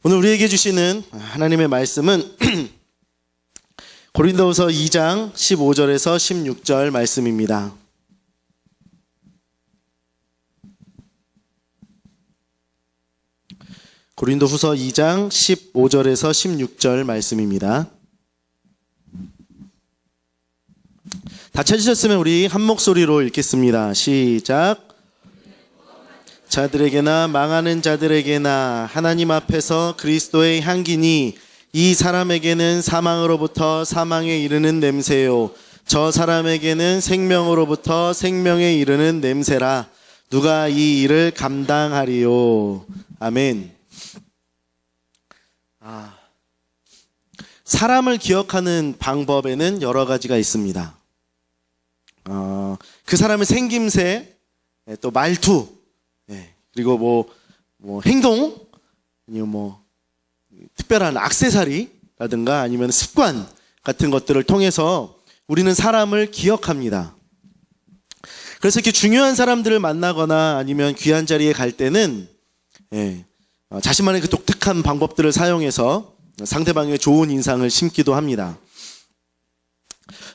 오늘 우리에게 주시는 하나님의 말씀은 고린도후서 2장 15절에서 16절 말씀입니다. 고린도후서 2장 15절에서 16절 말씀입니다. 다 찾으셨으면 우리 한 목소리로 읽겠습니다. 시작. 자들에게나 망하는 자들에게나 하나님 앞에서 그리스도의 향기니 이 사람에게는 사망으로부터 사망에 이르는 냄새요 저 사람에게는 생명으로부터 생명에 이르는 냄새라. 누가 이 일을 감당하리요. 아멘. 사람을 기억하는 방법에는 여러 가지가 있습니다. 그 사람의 생김새, 또 말투, 그리고 뭐 행동, 아니면 특별한 액세서리라든가 아니면 습관 같은 것들을 통해서 우리는 사람을 기억합니다. 그래서 이렇게 중요한 사람들을 만나거나 아니면 귀한 자리에 갈 때는 자신만의 그 독특한 방법들을 사용해서 상대방의 좋은 인상을 심기도 합니다.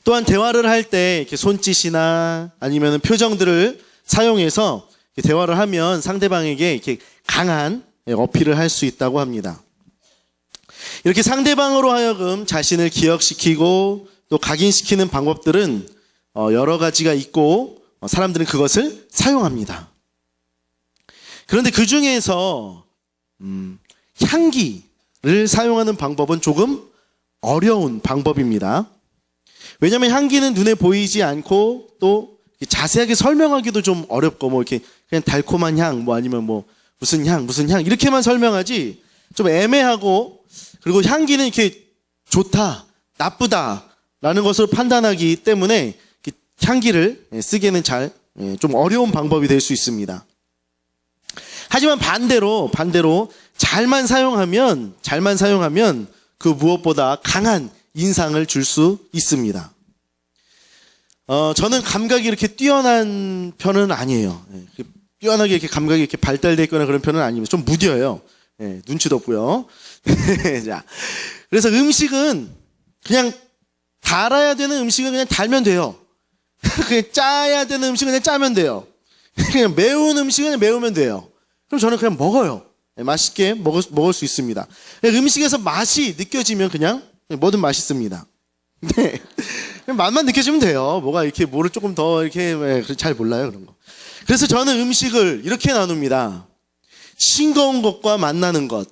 또한 대화를 할 때 이렇게 손짓이나 아니면 표정들을 사용해서 대화를 하면 상대방에게 이렇게 강한 어필을 할 수 있다고 합니다. 이렇게 상대방으로 하여금 자신을 기억시키고 또 각인시키는 방법들은 여러 가지가 있고 사람들은 그것을 사용합니다. 그런데 그 중에서 향기를 사용하는 방법은 조금 어려운 방법입니다. 왜냐하면 향기는 눈에 보이지 않고 또 자세하게 설명하기도 좀 어렵고 이렇게 그냥 달콤한 향, 아니면 무슨 향 이렇게만 설명하지 좀 애매하고, 그리고 향기는 이렇게 좋다, 나쁘다라는 것으로 판단하기 때문에 향기를 쓰기에는 좀 어려운 방법이 될 수 있습니다. 하지만 반대로 잘만 사용하면 그 무엇보다 강한 인상을 줄 수 있습니다. 저는 감각이 이렇게 뛰어난 편은 아니에요. 뛰어나게 이렇게 감각이 이렇게 발달되어 있거나 그런 편은 아니면 좀 무뎌요. 눈치도 없고요. 자, 그래서 음식은 그냥 달아야 되는 음식은 그냥 달면 돼요. 그냥 짜야 되는 음식은 그냥 짜면 돼요. 그냥 매운 음식은 그냥 매우면 돼요. 그럼 저는 그냥 먹어요. 맛있게 먹을 수 있습니다. 음식에서 맛이 느껴지면 그냥 뭐든 맛있습니다. 네. 맛만 느껴지면 돼요. 뭐가 이렇게 뭐를 조금 더 이렇게 잘 몰라요, 그런 거. 그래서 저는 음식을 이렇게 나눕니다. 싱거운 것과 맛나는 것,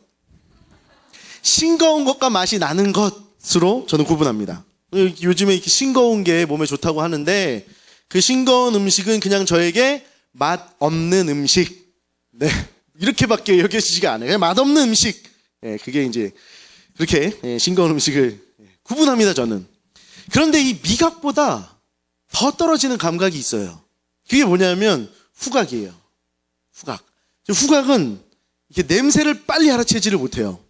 싱거운 것과 맛이 나는 것으로 저는 구분합니다. 요즘에 이렇게 싱거운 게 몸에 좋다고 하는데 그 싱거운 음식은 그냥 저에게 맛 없는 음식, 이렇게밖에 여겨지지가 않아요. 그냥 맛없는 음식. 그게 이제 그렇게 싱거운 음식을 구분합니다, 저는. 그런데 이 미각보다 더 떨어지는 감각이 있어요. 그게 뭐냐면 후각이에요. 후각은 이렇게 냄새를 빨리 알아채지를 못해요.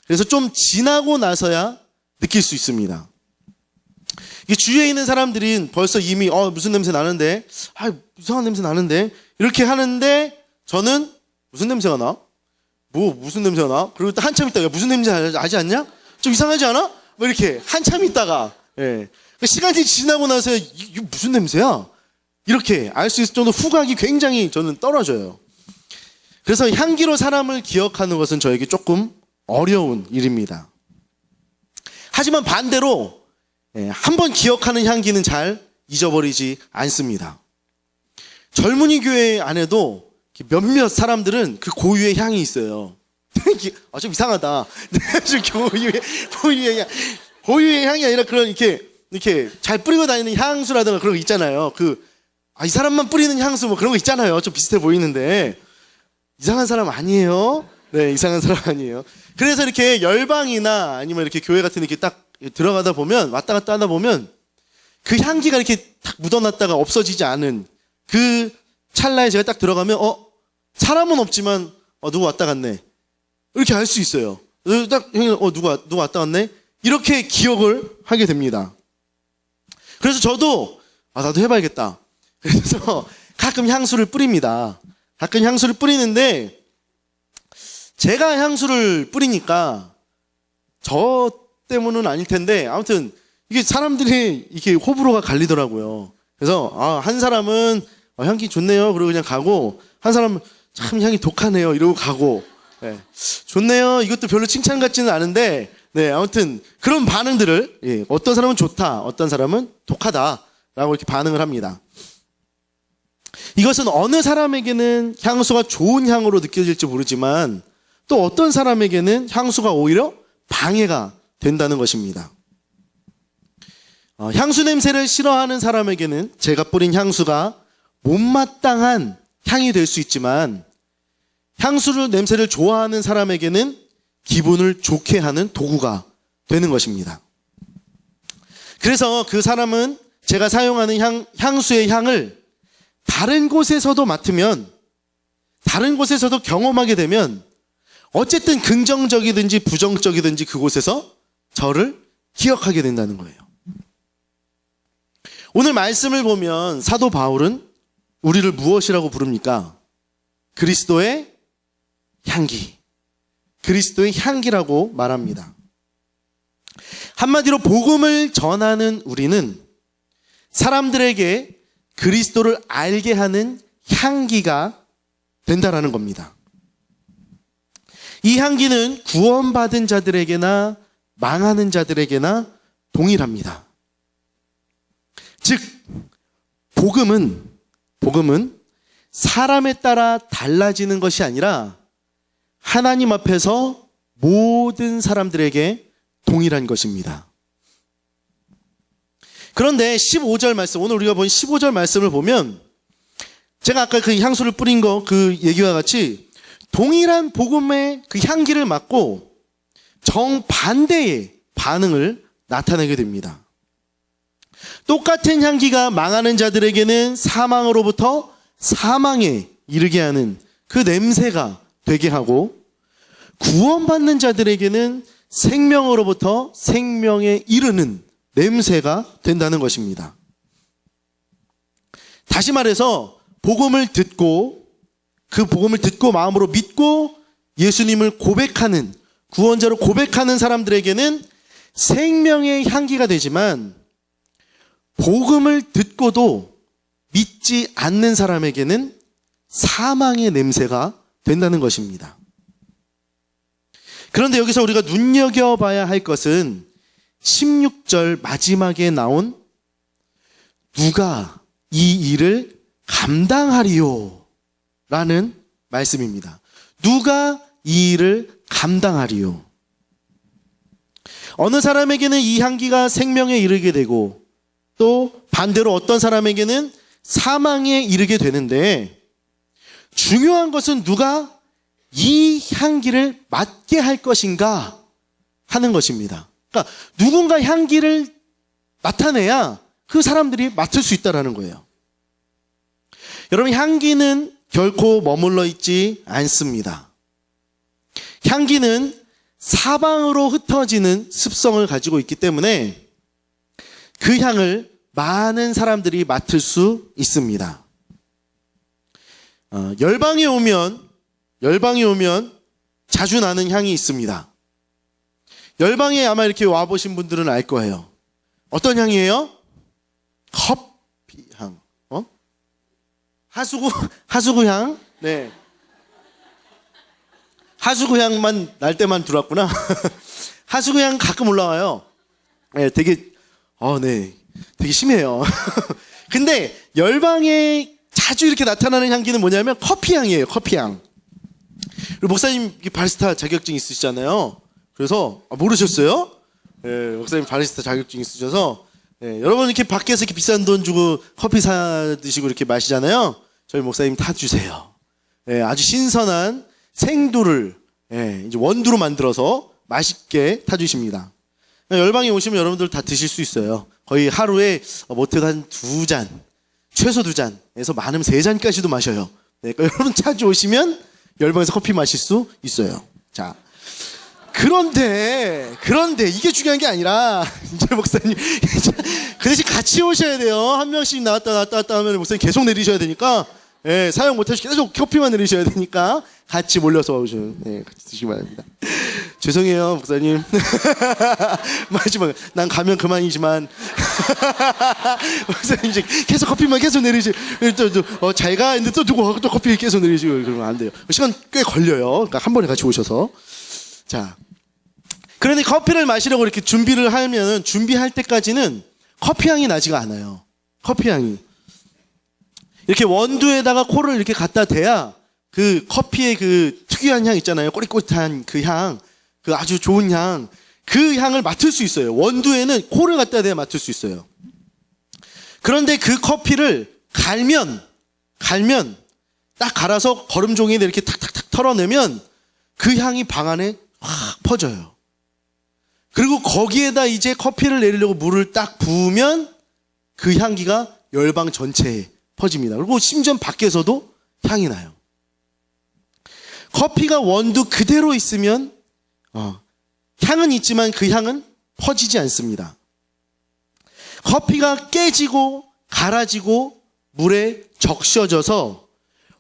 그래서 좀 지나고 나서야 느낄 수 있습니다. 이게 주위에 있는 사람들이 벌써 이미 무슨 냄새 나는데, 이상한 냄새 나는데 이렇게 하는데 저는 무슨 냄새가 나? 무슨 냄새가 나? 그리고 또 한참 있다가 무슨 냄새 나지 않냐? 좀 이상하지 않아? 이렇게 한참 있다가 시간이 지나고 나서 이게 무슨 냄새야? 이렇게 알 수 있을 정도로 후각이 굉장히 저는 떨어져요. 그래서 향기로 사람을 기억하는 것은 저에게 조금 어려운 일입니다. 하지만 반대로 한번 기억하는 향기는 잘 잊어버리지 않습니다. 젊은이 교회 안에도 몇몇 사람들은 그 고유의 향이 있어요. 좀 이상하다. 고유의 향이 아니라 그런 이렇게 잘 뿌리고 다니는 향수라든가 그런 거 있잖아요. 이 사람만 뿌리는 향수 그런 거 있잖아요. 좀 비슷해 보이는데 이상한 사람 아니에요. 이상한 사람 아니에요. 그래서 이렇게 열방이나 아니면 이렇게 교회 같은 데 이렇게 딱 들어가다 보면, 왔다 갔다 하다 보면 그 향기가 이렇게 딱 묻어놨다가 없어지지 않은 그 찰나에 제가 딱 들어가면 사람은 없지만 누구 왔다 갔네 이렇게 알 수 있어요. 딱 누가 왔다 갔네 이렇게 기억을 하게 됩니다. 그래서 저도 나도 해봐야겠다. 그래서 가끔 향수를 뿌립니다. 가끔 향수를 뿌리는데 제가 향수를 뿌리니까 저 때문은 아닐 텐데 아무튼 이게 사람들이 이게 호불호가 갈리더라고요. 그래서 한 사람은 향기 좋네요. 그러고 그냥 가고 한 사람은 참 향이 독하네요. 이러고 가고 네. 좋네요. 이것도 별로 칭찬 같지는 않은데 네, 아무튼 그런 반응들을 어떤 사람은 좋다, 어떤 사람은 독하다라고 이렇게 반응을 합니다. 이것은 어느 사람에게는 향수가 좋은 향으로 느껴질지 모르지만 또 어떤 사람에게는 향수가 오히려 방해가 된다는 것입니다. 향수 냄새를 싫어하는 사람에게는 제가 뿌린 향수가 못마땅한 향이 될 수 있지만 향수 냄새를 좋아하는 사람에게는 기분을 좋게 하는 도구가 되는 것입니다. 그래서 그 사람은 제가 사용하는 향수의 향을 다른 곳에서도 맡으면, 다른 곳에서도 경험하게 되면 어쨌든 긍정적이든지 부정적이든지 그곳에서 저를 기억하게 된다는 거예요. 오늘 말씀을 보면 사도 바울은 우리를 무엇이라고 부릅니까? 그리스도의 향기. 그리스도의 향기라고 말합니다. 한마디로 복음을 전하는 우리는 사람들에게 그리스도를 알게 하는 향기가 된다라는 겁니다. 이 향기는 구원받은 자들에게나 망하는 자들에게나 동일합니다. 즉, 복음은 사람에 따라 달라지는 것이 아니라 하나님 앞에서 모든 사람들에게 동일한 것입니다. 그런데 15절 말씀, 오늘 우리가 본 15절 말씀을 보면 제가 아까 그 향수를 뿌린 거 그 얘기와 같이 동일한 복음의 그 향기를 맡고 정반대의 반응을 나타내게 됩니다. 똑같은 향기가 망하는 자들에게는 사망으로부터 사망에 이르게 하는 그 냄새가 되게 하고 구원받는 자들에게는 생명으로부터 생명에 이르는 냄새가 된다는 것입니다. 다시 말해서 복음을 듣고 그 복음을 듣고 마음으로 믿고 예수님을 고백하는 구원자로 고백하는 사람들에게는 생명의 향기가 되지만 복음을 듣고도 믿지 않는 사람에게는 사망의 냄새가 된다는 것입니다. 그런데 여기서 우리가 눈여겨봐야 할 것은 16절 마지막에 나온 누가 이 일을 감당하리요 라는 말씀입니다. 누가 이 일을 감당하리요. 어느 사람에게는 이 향기가 생명에 이르게 되고 또 반대로 어떤 사람에게는 사망에 이르게 되는데 중요한 것은 누가 이 향기를 맡게 할 것인가 하는 것입니다. 그러니까 누군가 향기를 나타내야 그 사람들이 맡을 수 있다는 거예요. 여러분, 향기는 결코 머물러 있지 않습니다. 향기는 사방으로 흩어지는 습성을 가지고 있기 때문에 그 향을 많은 사람들이 맡을 수 있습니다. 열방에 오면 자주 나는 향이 있습니다. 열방에 아마 이렇게 와보신 분들은 알 거예요. 어떤 향이에요? 커피 향. 하수구 향? 네. 하수구 향만 날 때만 들어왔구나. 하수구 향 가끔 올라와요. 네, 되게 심해요. 근데 열방에 자주 이렇게 나타나는 향기는 뭐냐면 커피 향이에요. 커피 향. 그리고 목사님 바리스타 자격증 있으시잖아요. 그래서 모르셨어요? 네, 목사님 바리스타 자격증 있으셔서 여러분 이렇게 밖에서 이렇게 비싼 돈 주고 커피 사 드시고 이렇게 마시잖아요. 저희 목사님 타주세요. 아주 신선한 생두를 이제 원두로 만들어서 맛있게 타주십니다. 열방에 오시면 여러분들 다 드실 수 있어요. 거의 하루에 못해도 한 2잔, 최소 2잔에서 많으면 3잔까지도 마셔요. 그러니까 여러분 자주 오시면 열방에서 커피 마실 수 있어요. 자, 그런데 이게 중요한 게 아니라 이제 목사님 그 대신 같이 오셔야 돼요. 한 명씩 나왔다 하면 목사님 계속 내리셔야 되니까 예, 사용 못하시고 계속 커피만 내리셔야 되니까 같이 몰려서 오시면, 네, 같이 드시기 바랍니다. 죄송해요, 목사님. 마지막, 난 가면 그만이지만. 목사님 이제 계속 커피만 계속 내리시, 잘 가, 했는데 또 누구 또 커피 계속 내리시고 그러면 안 돼요. 시간 꽤 걸려요. 그러니까 한 번에 같이 오셔서. 자. 그런데 커피를 마시려고 이렇게 준비를 하면 준비할 때까지는 커피 향이 나지가 않아요. 커피 향이. 이렇게 원두에다가 코를 이렇게 갖다 대야 그 커피의 그 특유한 향 있잖아요. 꼬릿꼬릿한 그 향, 그 아주 좋은 향, 그 향을 맡을 수 있어요. 원두에는 코를 갖다 대야 맡을 수 있어요. 그런데 그 커피를 갈면 딱 갈아서 거름종이에 이렇게 탁탁탁 털어내면 그 향이 방 안에 확 퍼져요. 그리고 거기에다 이제 커피를 내리려고 물을 딱 부으면 그 향기가 열방 전체에 퍼집니다. 그리고 심지어 밖에서도 향이 나요. 커피가 원두 그대로 있으면 향은 있지만 그 향은 퍼지지 않습니다. 커피가 깨지고 갈아지고 물에 적셔져서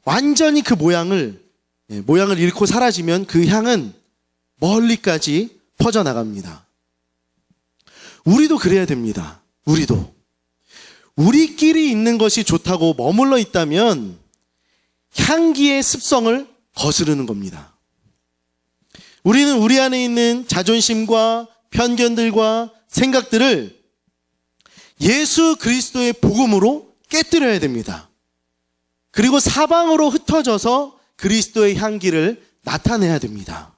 완전히 그 모양을 잃고 사라지면 그 향은 멀리까지 퍼져나갑니다. 우리도 그래야 됩니다. 우리끼리 있는 것이 좋다고 머물러 있다면 향기의 습성을 거스르는 겁니다. 우리는 우리 안에 있는 자존심과 편견들과 생각들을 예수 그리스도의 복음으로 깨뜨려야 됩니다. 그리고 사방으로 흩어져서 그리스도의 향기를 나타내야 됩니다.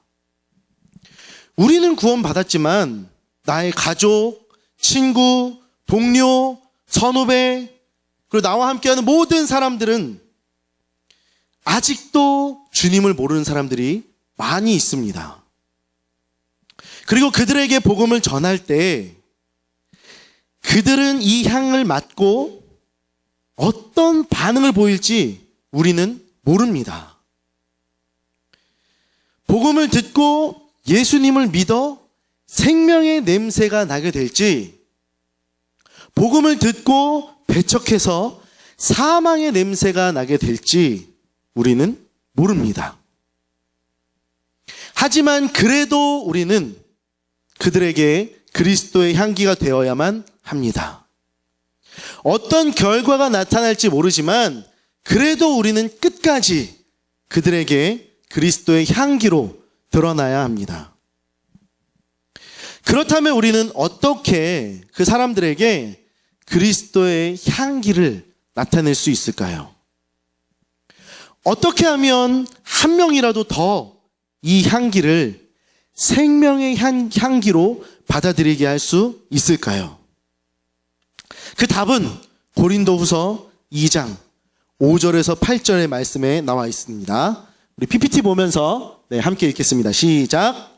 우리는 구원받았지만 나의 가족, 친구, 동료, 선후배, 그리고 나와 함께하는 모든 사람들은 아직도 주님을 모르는 사람들이 많이 있습니다. 그리고 그들에게 복음을 전할 때 그들은 이 향을 맡고 어떤 반응을 보일지 우리는 모릅니다. 복음을 듣고 예수님을 믿어 생명의 냄새가 나게 될지, 복음을 듣고 배척해서 사망의 냄새가 나게 될지 우리는 모릅니다. 하지만 그래도 우리는 그들에게 그리스도의 향기가 되어야만 합니다. 어떤 결과가 나타날지 모르지만 그래도 우리는 끝까지 그들에게 그리스도의 향기로 드러나야 합니다. 그렇다면 우리는 어떻게 그 사람들에게 그리스도의 향기를 나타낼 수 있을까요? 어떻게 하면 한 명이라도 더 이 향기를 생명의 향기로 받아들이게 할 수 있을까요? 그 답은 고린도후서 2장 5절에서 8절의 말씀에 나와 있습니다. 우리 PPT 보면서 함께 읽겠습니다. 시작.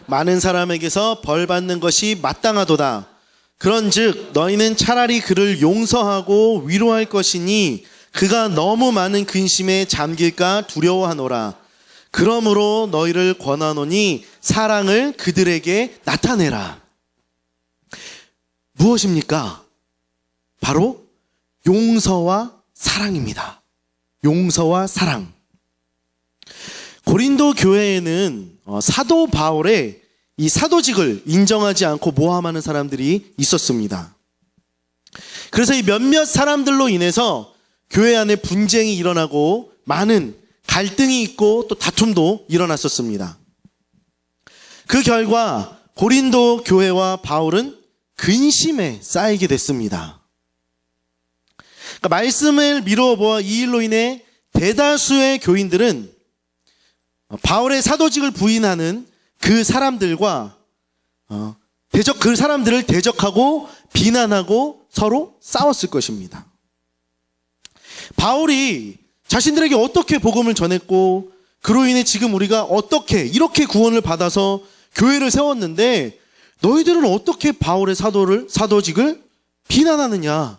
많은 사람에게서 벌 받는 것이 마땅하도다. 그런즉 너희는 차라리 그를 용서하고 위로할 것이니 그가 너무 많은 근심에 잠길까 두려워하노라. 그러므로 너희를 권하노니 사랑을 그들에게 나타내라. 무엇입니까? 바로 용서와 사랑입니다. 용서와 사랑. 고린도 교회에는 사도 바울의 이 사도직을 인정하지 않고 모함하는 사람들이 있었습니다. 그래서 이 몇몇 사람들로 인해서 교회 안에 분쟁이 일어나고 많은 갈등이 있고 또 다툼도 일어났었습니다. 그 결과 고린도 교회와 바울은 근심에 쌓이게 됐습니다. 그러니까 말씀을 미루어 보아 이 일로 인해 대다수의 교인들은 바울의 사도직을 부인하는 그 사람들과 그 사람들을 대적하고 비난하고 서로 싸웠을 것입니다. 바울이 자신들에게 어떻게 복음을 전했고 그로 인해 지금 우리가 어떻게 이렇게 구원을 받아서 교회를 세웠는데 너희들은 어떻게 바울의 사도직을 비난하느냐,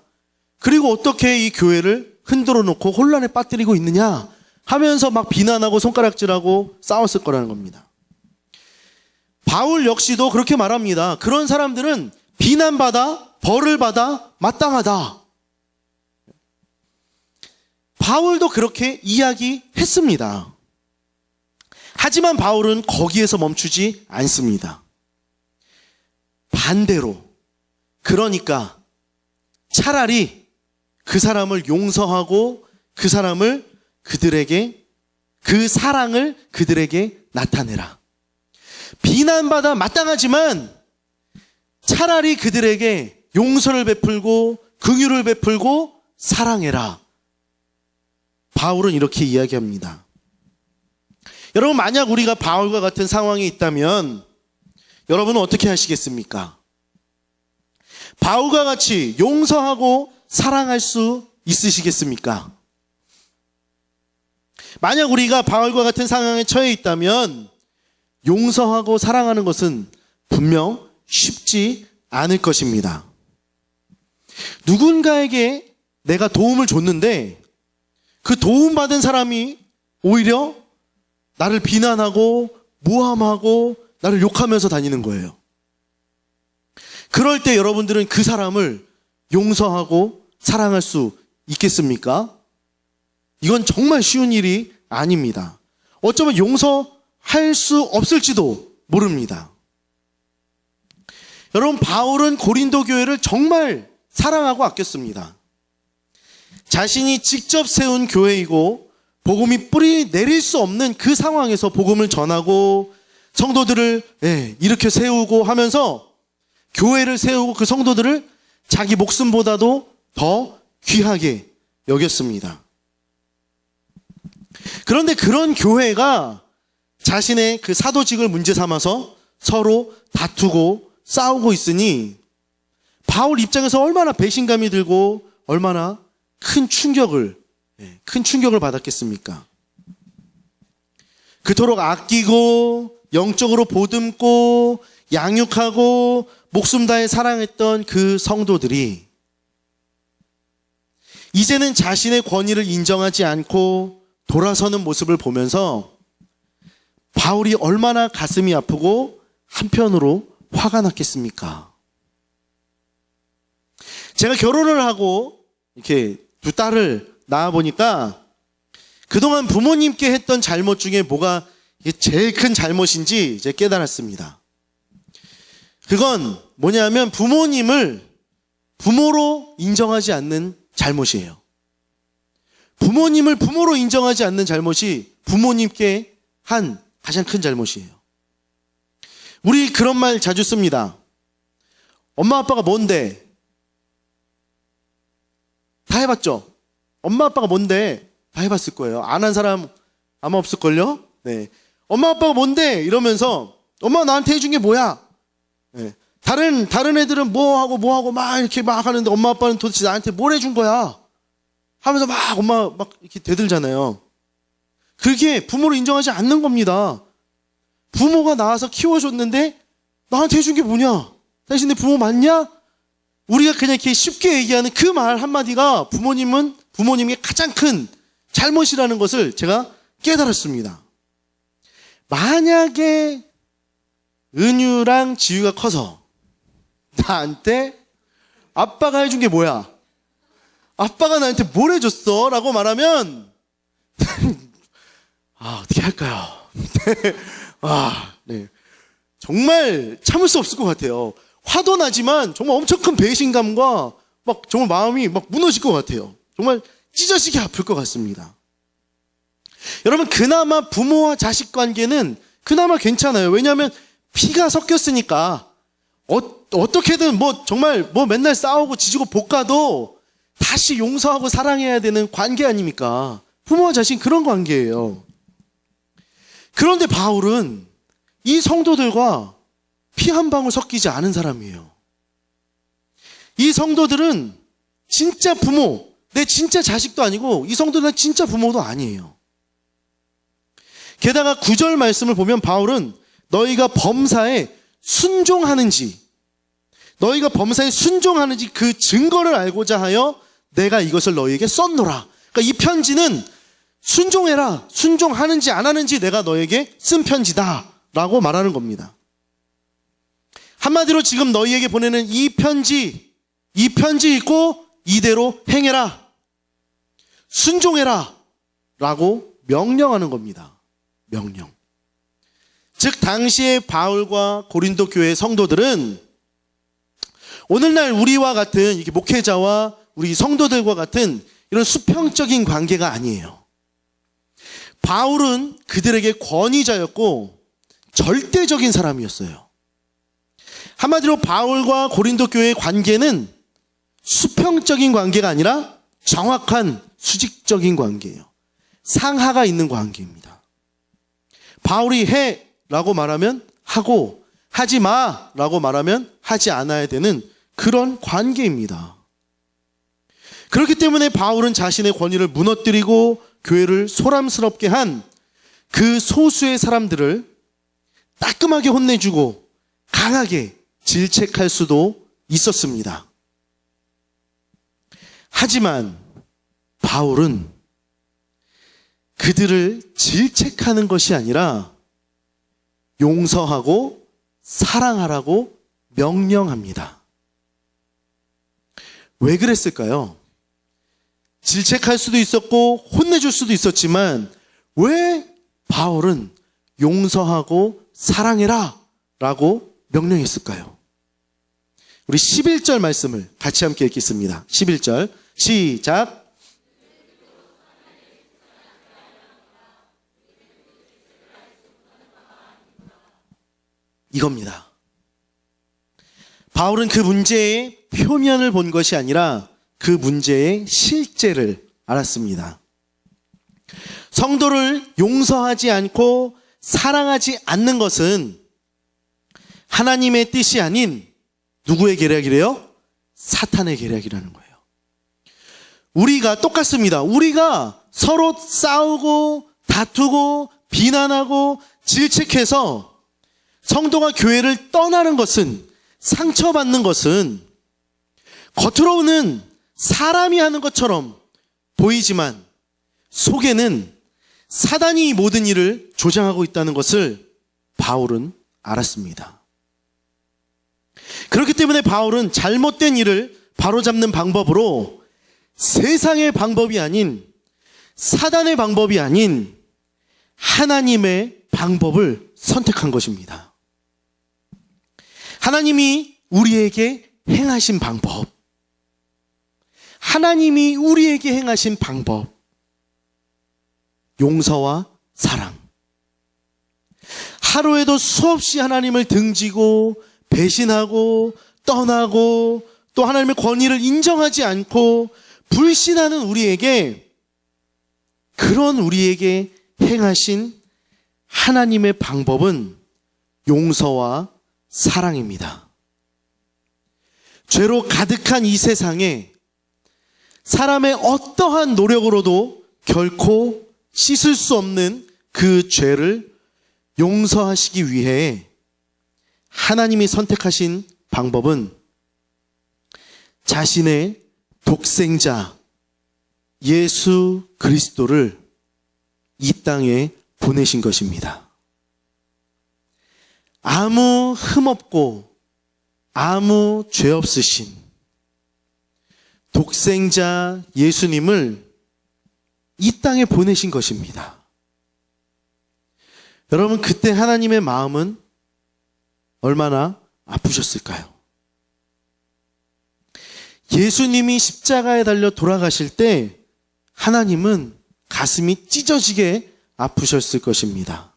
그리고 어떻게 이 교회를 흔들어 놓고 혼란에 빠뜨리고 있느냐 하면서 막 비난하고 손가락질하고 싸웠을 거라는 겁니다. 바울 역시도 그렇게 말합니다. 그런 사람들은 비난받아 벌을 받아 마땅하다. 바울도 그렇게 이야기했습니다. 하지만 바울은 거기에서 멈추지 않습니다. 반대로, 그러니까 차라리 그 사람을 용서하고 그 사람을 그들에게, 그 사랑을 그들에게 나타내라. 비난받아 마땅하지만 차라리 그들에게 용서를 베풀고 긍휼을 베풀고 사랑해라. 바울은 이렇게 이야기합니다. 여러분, 만약 우리가 바울과 같은 상황에 있다면 여러분은 어떻게 하시겠습니까? 바울과 같이 용서하고 사랑할 수 있으시겠습니까? 만약 우리가 바울과 같은 상황에 처해 있다면 용서하고 사랑하는 것은 분명 쉽지 않을 것입니다. 누군가에게 내가 도움을 줬는데 그 도움받은 사람이 오히려 나를 비난하고 모함하고 나를 욕하면서 다니는 거예요. 그럴 때 여러분들은 그 사람을 용서하고 사랑할 수 있겠습니까? 이건 정말 쉬운 일이 아닙니다. 어쩌면 용서할 수 없을지도 모릅니다. 여러분, 바울은 고린도 교회를 정말 사랑하고 아꼈습니다. 자신이 직접 세운 교회이고 복음이 뿌리 내릴 수 없는 그 상황에서 복음을 전하고 성도들을 일으켜 세우고 하면서 교회를 세우고 그 성도들을 자기 목숨보다도 더 귀하게 여겼습니다. 그런데 그런 교회가 자신의 그 사도직을 문제 삼아서 서로 다투고 싸우고 있으니 바울 입장에서 얼마나 배신감이 들고 얼마나 큰 충격을 받았겠습니까? 그토록 아끼고 영적으로 보듬고 양육하고 목숨 다해 사랑했던 그 성도들이 이제는 자신의 권위를 인정하지 않고 돌아서는 모습을 보면서 바울이 얼마나 가슴이 아프고 한편으로 화가 났겠습니까? 제가 결혼을 하고 이렇게 두 딸을 낳아보니까 그동안 부모님께 했던 잘못 중에 뭐가 제일 큰 잘못인지 이제 깨달았습니다. 그건 뭐냐면 부모님을 부모로 인정하지 않는 잘못이에요. 부모님을 부모로 인정하지 않는 잘못이 부모님께 한 가장 큰 잘못이에요. 우리 그런 말 자주 씁니다. 엄마 아빠가 뭔데? 다 해봤죠? 엄마 아빠가 뭔데? 다 해봤을 거예요. 안 한 사람 아마 없을걸요? 네. 엄마 아빠가 뭔데? 이러면서 엄마가 나한테 해준 게 뭐야? 네. 다른 애들은 뭐 하고 막 이렇게 막 하는데 엄마 아빠는 도대체 나한테 뭘 해준 거야? 하면서 막 엄마 막 이렇게 대들잖아요. 그게 부모로 인정하지 않는 겁니다. 부모가 낳아서 키워줬는데 나한테 해준 게 뭐냐? 당신 내 부모 맞냐? 우리가 그냥 이렇게 쉽게 얘기하는 그 말 한마디가 부모님의 가장 큰 잘못이라는 것을 제가 깨달았습니다. 만약에 은유랑 지유가 커서 나한테 아빠가 해준 게 뭐야? 아빠가 나한테 뭘 해줬어? 라고 말하면 어떻게 할까요? 네. 정말 참을 수 없을 것 같아요. 화도 나지만 정말 엄청 큰 배신감과 막 정말 마음이 막 무너질 것 같아요. 정말 찢어지게 아플 것 같습니다. 여러분, 그나마 부모와 자식 관계는 그나마 괜찮아요. 왜냐하면 피가 섞였으니까 어떻게든 정말 맨날 싸우고 지지고 볶아도 다시 용서하고 사랑해야 되는 관계 아닙니까? 부모와 자식 그런 관계예요. 그런데 바울은 이 성도들과 피 한 방울 섞이지 않은 사람이에요. 이 성도들은 진짜 부모, 내 진짜 자식도 아니고 이 성도들은 진짜 부모도 아니에요. 게다가 9절 말씀을 보면 바울은 너희가 범사에 순종하는지 그 증거를 알고자 하여 내가 이것을 너희에게 썼노라. 그러니까 이 편지는 순종해라. 순종하는지 안 하는지 내가 너에게 쓴 편지다 라고 말하는 겁니다. 한마디로 지금 너희에게 보내는 이 편지 읽고 이대로 행해라. 순종해라 라고 명령하는 겁니다. 명령. 즉 당시의 바울과 고린도 교회 성도들은 오늘날 우리와 같은 이렇게 목회자와 우리 성도들과 같은 이런 수평적인 관계가 아니에요. 바울은 그들에게 권위자였고 절대적인 사람이었어요. 한마디로 바울과 고린도 교회의 관계는 수평적인 관계가 아니라 정확한 수직적인 관계예요. 상하가 있는 관계입니다. 바울이 해 라고 말하면 하고, 하지 마 라고 말하면 하지 않아야 되는 그런 관계입니다. 그렇기 때문에 바울은 자신의 권위를 무너뜨리고 교회를 소란스럽게 한 그 소수의 사람들을 따끔하게 혼내주고 강하게 질책할 수도 있었습니다. 하지만 바울은 그들을 질책하는 것이 아니라 용서하고 사랑하라고 명령합니다. 왜 그랬을까요? 질책할 수도 있었고 혼내줄 수도 있었지만 왜 바울은 용서하고 사랑해라 라고 명령했을까요? 우리 11절 말씀을 같이 함께 읽겠습니다. 11절 시작. 이겁니다. 바울은 그 문제의 표면을 본 것이 아니라 그 문제의 실제를 알았습니다. 성도를 용서하지 않고 사랑하지 않는 것은 하나님의 뜻이 아닌 누구의 계략이래요? 사탄의 계략이라는 거예요. 우리가 똑같습니다. 우리가 서로 싸우고 다투고 비난하고 질책해서 성도가 교회를 떠나는 것은, 상처받는 것은 겉으로는 사람이 하는 것처럼 보이지만 속에는 사단이 모든 일을 조장하고 있다는 것을 바울은 알았습니다. 그렇기 때문에 바울은 잘못된 일을 바로잡는 방법으로 세상의 방법이 아닌, 사단의 방법이 아닌 하나님의 방법을 선택한 것입니다. 하나님이 우리에게 행하신 방법, 하나님이 우리에게 행하신 방법, 용서와 사랑. 하루에도 수없이 하나님을 등지고 배신하고 떠나고 또 하나님의 권위를 인정하지 않고 불신하는 우리에게, 그런 우리에게 행하신 하나님의 방법은 용서와 사랑입니다. 죄로 가득한 이 세상에 사람의 어떠한 노력으로도 결코 씻을 수 없는 그 죄를 용서하시기 위해 하나님이 선택하신 방법은 자신의 독생자 예수 그리스도를 이 땅에 보내신 것입니다. 아무 흠없고 아무 죄 없으신 독생자 예수님을 이 땅에 보내신 것입니다. 여러분, 그때 하나님의 마음은 얼마나 아프셨을까요? 예수님이 십자가에 달려 돌아가실 때 하나님은 가슴이 찢어지게 아프셨을 것입니다.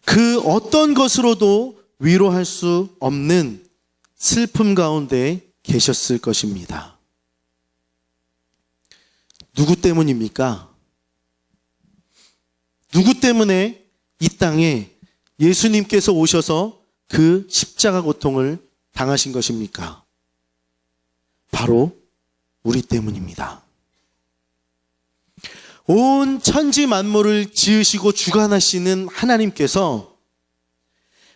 그 어떤 것으로도 위로할 수 없는 슬픔 가운데 계셨을 것입니다. 누구 때문입니까? 누구 때문에 이 땅에 예수님께서 오셔서 그 십자가 고통을 당하신 것입니까? 바로 우리 때문입니다. 온 천지 만물을 지으시고 주관하시는 하나님께서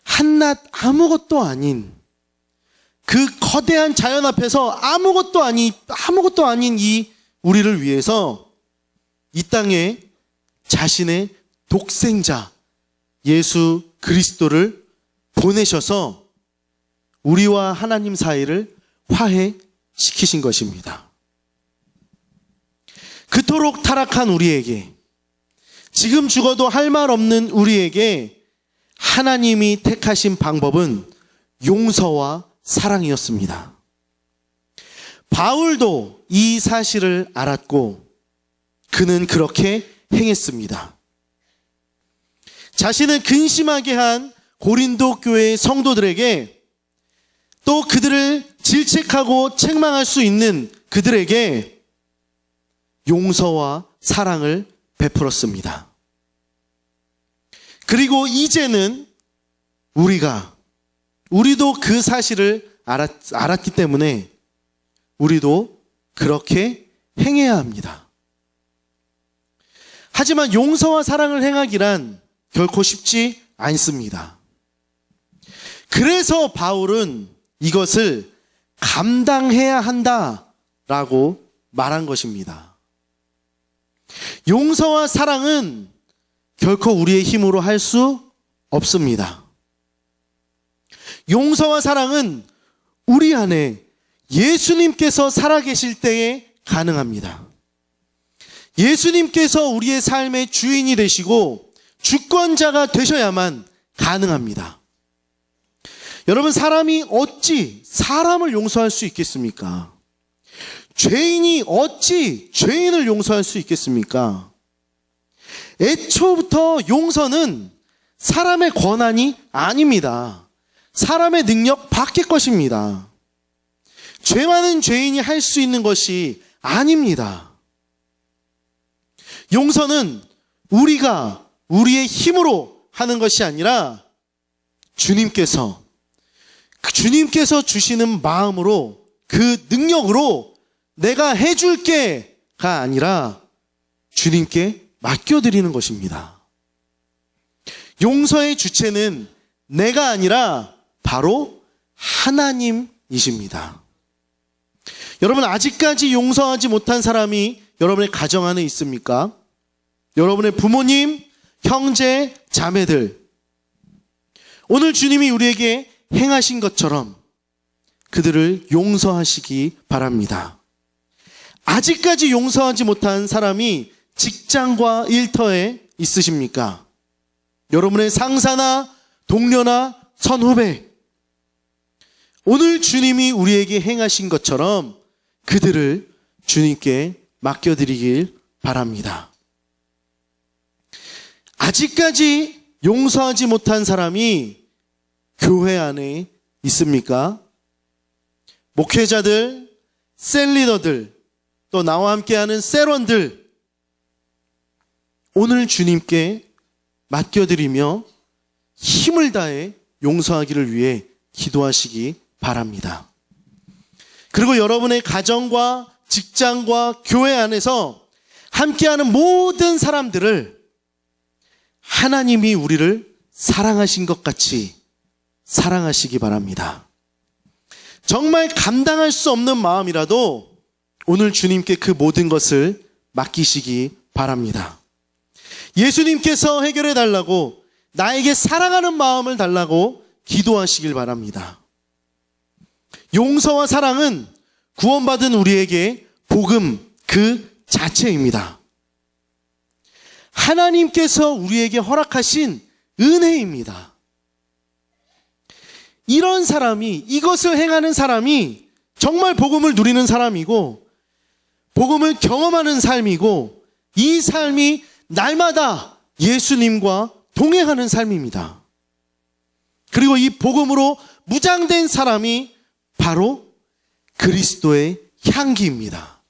한낱 아무것도 아닌 그 거대한 자연 앞에서 아무것도 아닌 이 우리를 위해서 이 땅에 자신의 독생자 예수 그리스도를 보내셔서 우리와 하나님 사이를 화해시키신 것입니다. 그토록 타락한 우리에게, 지금 죽어도 할 말 없는 우리에게 하나님이 택하신 방법은 용서와 사랑이었습니다. 바울도 이 사실을 알았고 그는 그렇게 행했습니다. 자신을 근심하게 한 고린도 교회의 성도들에게, 또 그들을 질책하고 책망할 수 있는 그들에게 용서와 사랑을 베풀었습니다. 그리고 이제는 우리도 그 사실을 알았기 때문에 우리도 그렇게 행해야 합니다. 하지만 용서와 사랑을 행하기란 결코 쉽지 않습니다. 그래서 바울은 이것을 감당해야 한다라고 말한 것입니다. 용서와 사랑은 결코 우리의 힘으로 할 수 없습니다. 용서와 사랑은 우리 안에 예수님께서 살아계실 때에 가능합니다. 예수님께서 우리의 삶의 주인이 되시고 주권자가 되셔야만 가능합니다. 여러분, 사람이 어찌 사람을 용서할 수 있겠습니까? 죄인이 어찌 죄인을 용서할 수 있겠습니까? 애초부터 용서는 사람의 권한이 아닙니다. 사람의 능력 밖의 것입니다. 죄 많은 죄인이 할 수 있는 것이 아닙니다. 용서는 우리가 우리의 힘으로 하는 것이 아니라 주님께서 주시는 마음으로, 그 능력으로 내가 해줄게가 아니라 주님께 맡겨드리는 것입니다. 용서의 주체는 내가 아니라 바로 하나님이십니다. 여러분, 아직까지 용서하지 못한 사람이 여러분의 가정 안에 있습니까? 여러분의 부모님, 형제, 자매들, 오늘 주님이 우리에게 행하신 것처럼 그들을 용서하시기 바랍니다. 아직까지 용서하지 못한 사람이 직장과 일터에 있으십니까? 여러분의 상사나 동료나 선후배, 오늘 주님이 우리에게 행하신 것처럼 그들을 주님께 맡겨드리길 바랍니다. 아직까지 용서하지 못한 사람이 교회 안에 있습니까? 목회자들, 셀리더들, 또 나와 함께하는 셀원들, 오늘 주님께 맡겨드리며 힘을 다해 용서하기를 위해 기도하시기 바랍니다. 그리고 여러분의 가정과 직장과 교회 안에서 함께하는 모든 사람들을 하나님이 우리를 사랑하신 것 같이 사랑하시기 바랍니다. 정말 감당할 수 없는 마음이라도 오늘 주님께 그 모든 것을 맡기시기 바랍니다. 예수님께서 해결해 달라고, 나에게 사랑하는 마음을 달라고 기도하시길 바랍니다. 용서와 사랑은 구원받은 우리에게 복음 그 자체입니다. 하나님께서 우리에게 허락하신 은혜입니다. 이런 사람이, 이것을 행하는 사람이 정말 복음을 누리는 사람이고 복음을 경험하는 삶이고, 이 삶이 날마다 예수님과 동행하는 삶입니다. 그리고 이 복음으로 무장된 사람이 바로 그리스도의 향기입니다.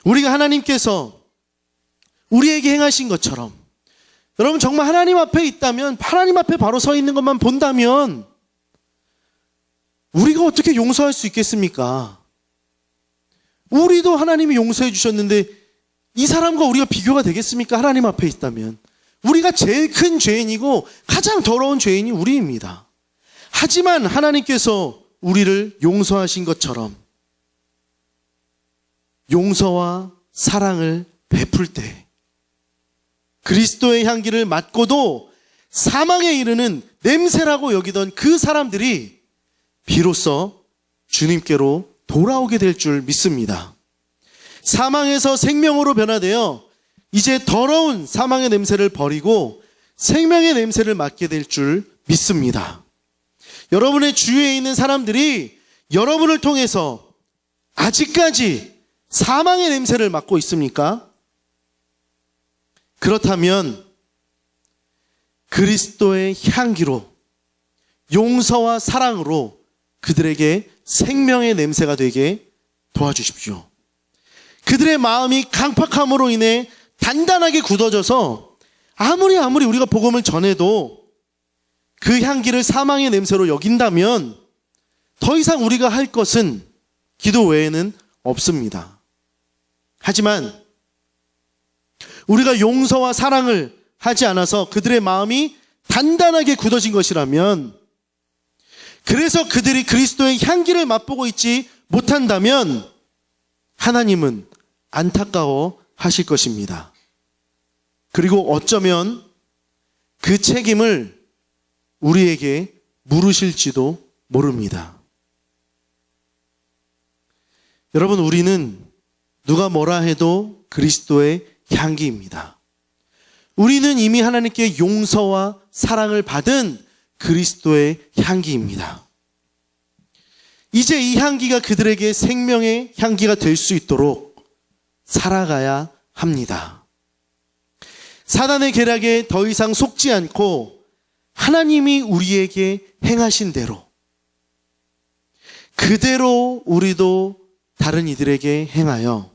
우리가 하나님께서 우리에게 행하신 것처럼, 여러분 정말 하나님 앞에 있다면, 하나님 앞에 바로 서 있는 것만 본다면 우리가 어떻게 용서할 수 있겠습니까? 우리도 하나님이 용서해 주셨는데 이 사람과 우리가 비교가 되겠습니까? 하나님 앞에 있다면. 우리가 제일 큰 죄인이고 가장 더러운 죄인이 우리입니다. 하지만 하나님께서 우리를 용서하신 것처럼 용서와 사랑을 베풀 때 그리스도의 향기를 맡고도 사망에 이르는 냄새라고 여기던 그 사람들이 비로소 주님께로 돌아오게 될 줄 믿습니다. 사망에서 생명으로 변화되어 이제 더러운 사망의 냄새를 버리고 생명의 냄새를 맡게 될 줄 믿습니다. 여러분의 주위에 있는 사람들이 여러분을 통해서 아직까지 사망의 냄새를 맡고 있습니까? 그렇다면 그리스도의 향기로, 용서와 사랑으로 그들에게 생명의 냄새가 되게 도와주십시오. 그들의 마음이 강팍함으로 인해 단단하게 굳어져서 아무리 우리가 복음을 전해도 그 향기를 사망의 냄새로 여긴다면 더 이상 우리가 할 것은 기도 외에는 없습니다. 하지만 우리가 용서와 사랑을 하지 않아서 그들의 마음이 단단하게 굳어진 것이라면, 그래서 그들이 그리스도의 향기를 맛보고 있지 못한다면 하나님은 안타까워 하실 것입니다. 그리고 어쩌면 그 책임을 우리에게 물으실지도 모릅니다. 여러분, 우리는 누가 뭐라 해도 그리스도의 향기입니다. 우리는 이미 하나님께 용서와 사랑을 받은 그리스도의 향기입니다. 이제 이 향기가 그들에게 생명의 향기가 될 수 있도록 살아가야 합니다. 사단의 계략에 더 이상 속지 않고 하나님이 우리에게 행하신 대로 그대로 우리도 다른 이들에게 행하여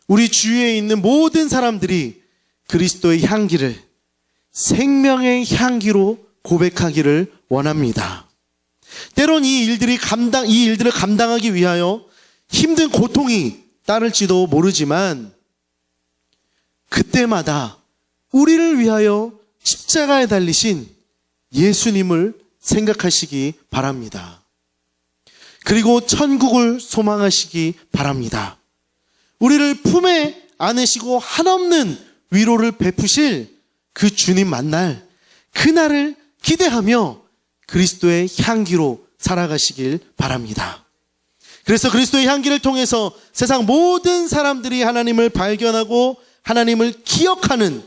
우리 주위에 있는 모든 사람들이 그리스도의 향기를 생명의 향기로 고백하기를 원합니다. 때론 이 일들을 감당하기 위하여 힘든 고통이 따를지도 모르지만 그때마다 우리를 위하여 십자가에 달리신 예수님을 생각하시기 바랍니다. 그리고 천국을 소망하시기 바랍니다. 우리를 품에 안으시고 한없는 위로를 베푸실 그 주님 만날 그날을 기대하며 그리스도의 향기로 살아가시길 바랍니다. 그래서 그리스도의 향기를 통해서 세상 모든 사람들이 하나님을 발견하고 하나님을 기억하는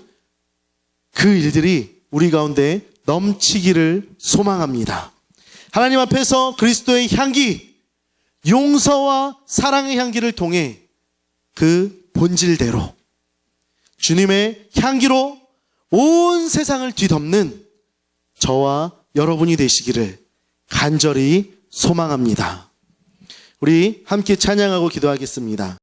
그 일들이 우리 가운데 넘치기를 소망합니다. 하나님 앞에서 그리스도의 향기, 용서와 사랑의 향기를 통해 그 본질대로 주님의 향기로 온 세상을 뒤덮는 저와 여러분이 되시기를 간절히 소망합니다. 우리 함께 찬양하고 기도하겠습니다.